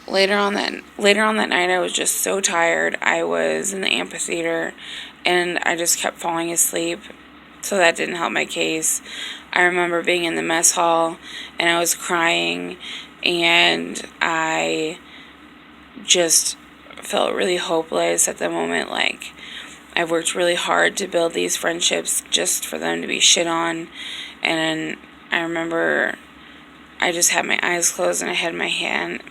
later on that night, I was just so tired. I was in the amphitheater, and I just kept falling asleep. So that didn't help my case. I remember being in the mess hall, and I was crying, and I just felt really hopeless at the moment. Like, I've worked really hard to build these friendships just for them to be shit on. And I remember I just had my eyes closed, and I had my head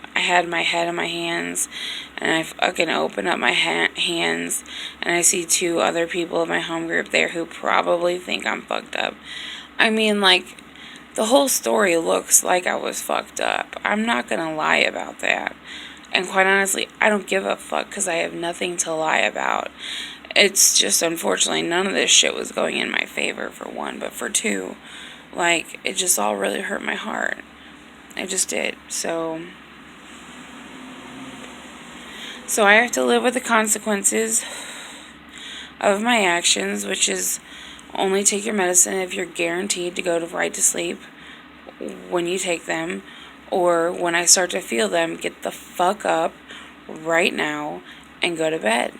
in my hands, and I fucking open up my hands, and I see two other people in my home group there who probably think I'm fucked up. I mean, like, the whole story looks like I was fucked up. I'm not gonna lie about that. And quite honestly, I don't give a fuck because I have nothing to lie about. It's just, unfortunately, none of this shit was going in my favor, for one, but for two, like, it just all really hurt my heart. I just did. So I have to live with the consequences of my actions, which is only take your medicine if you're guaranteed to go to right to sleep when you take them, or when I start to feel them, get the fuck up right now and go to bed.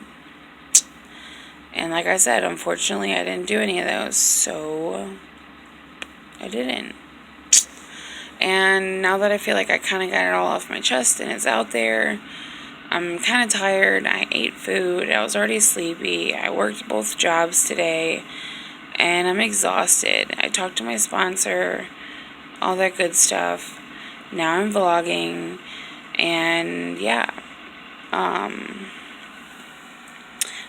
And like I said, unfortunately, I didn't do any of those, so I didn't. And now that I feel like I kind of got it all off my chest and it's out there, I'm kind of tired. I ate food. I was already sleepy. I worked both jobs today, and I'm exhausted. I talked to my sponsor, all that good stuff. Now I'm vlogging, and yeah.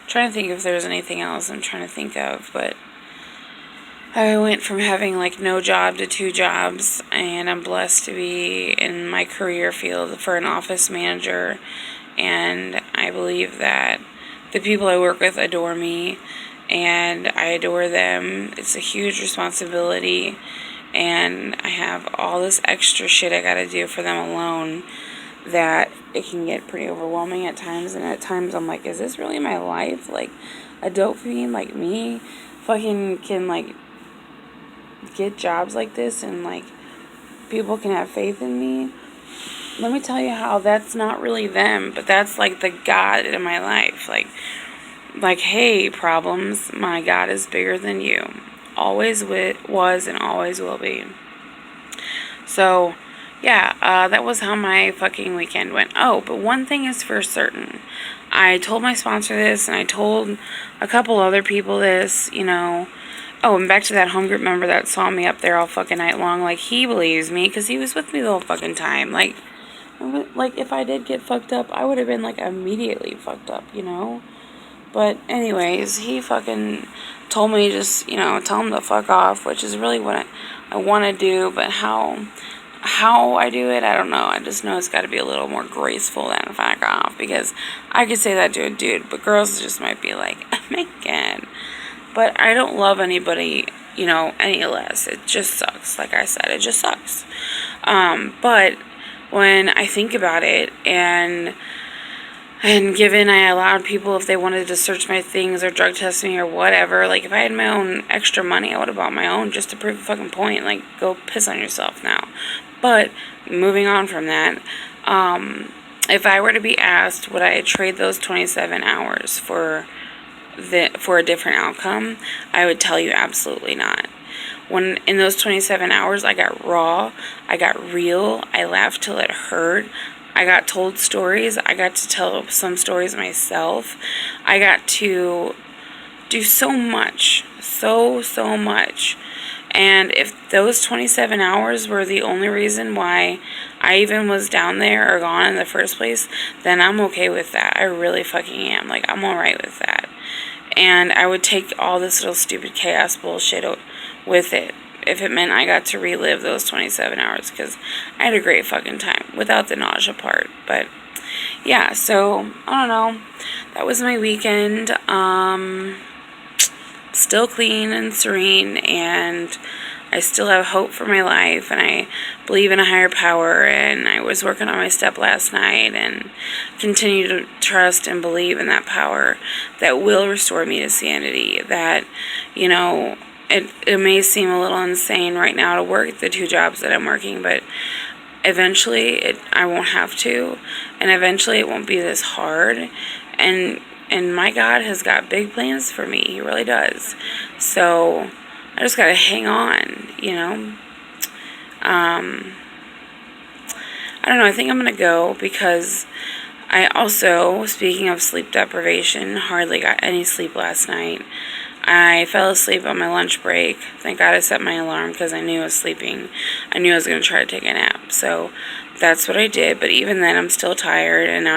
Trying to think if there's anything else I'm trying to think of, but I went from having like no job to 2 jobs, and I'm blessed to be in my career field for an office manager, and I believe that the people I work with adore me, and I adore them. It's a huge responsibility, and I have all this extra shit I gotta do for them alone that it can get pretty overwhelming at times, and at times I'm like, is this really my life? Like, a dope fiend like me fucking can, like, get jobs like this, and, like, people can have faith in me? Let me tell you how that's not really them, but that's, like, the God in my life. Like, hey, problems, my God is bigger than you. Always was and always will be. So, yeah, that was how my fucking weekend went. Oh, but one thing is for certain. I told my sponsor this, and I told a couple other people this, you know. Oh, and back to that home group member that saw me up there all fucking night long. Like, he believes me because he was with me the whole fucking time. Like, if I did get fucked up, I would have been, like, immediately fucked up, you know. But anyways, he fucking told me just, you know, tell him to fuck off, which is really what I want to do. But how I do it, I don't know. I just know it's got to be a little more graceful than fuck off, because I could say that to a dude, but girls just might be like, oh my God. But I don't love anybody, you know, any less. It just sucks. Like I said, it just sucks. But when I think about it, and given I allowed people, if they wanted to search my things or drug test me or whatever, like, if I had my own extra money, I would have bought my own just to prove a fucking point. Like, go piss on yourself now. But moving on from that, if I were to be asked, would I trade those 27 hours for a different outcome, I would tell you absolutely not. When in those 27 hours, I got raw, I got real, I laughed till it hurt, I got told stories, I got to tell some stories myself, I got to do so much, so much. And if those 27 hours were the only reason why I even was down there or gone in the first place, then I'm okay with that. I really fucking am. Like, I'm alright with that. And I would take all this little stupid chaos bullshit with it if it meant I got to relive those 27 hours, because I had a great fucking time without the nausea part. But yeah, so I don't know. That was my weekend. Still clean and serene, and I still have hope for my life, and I believe in a higher power, and I was working on my step last night, and continue to trust and believe in that power that will restore me to sanity. That, you know, it may seem a little insane right now to work the 2 jobs that I'm working, but eventually I won't have to, and eventually it won't be this hard, and my God has got big plans for me. He really does. So I just gotta hang on, you know. I don't know, I think I'm gonna go because I also, speaking of sleep deprivation, hardly got any sleep last night. I fell asleep on my lunch break. Thank God I set my alarm because I knew I was sleeping. I knew I was going to try to take a nap. So that's what I did. But even then, I'm still tired, and now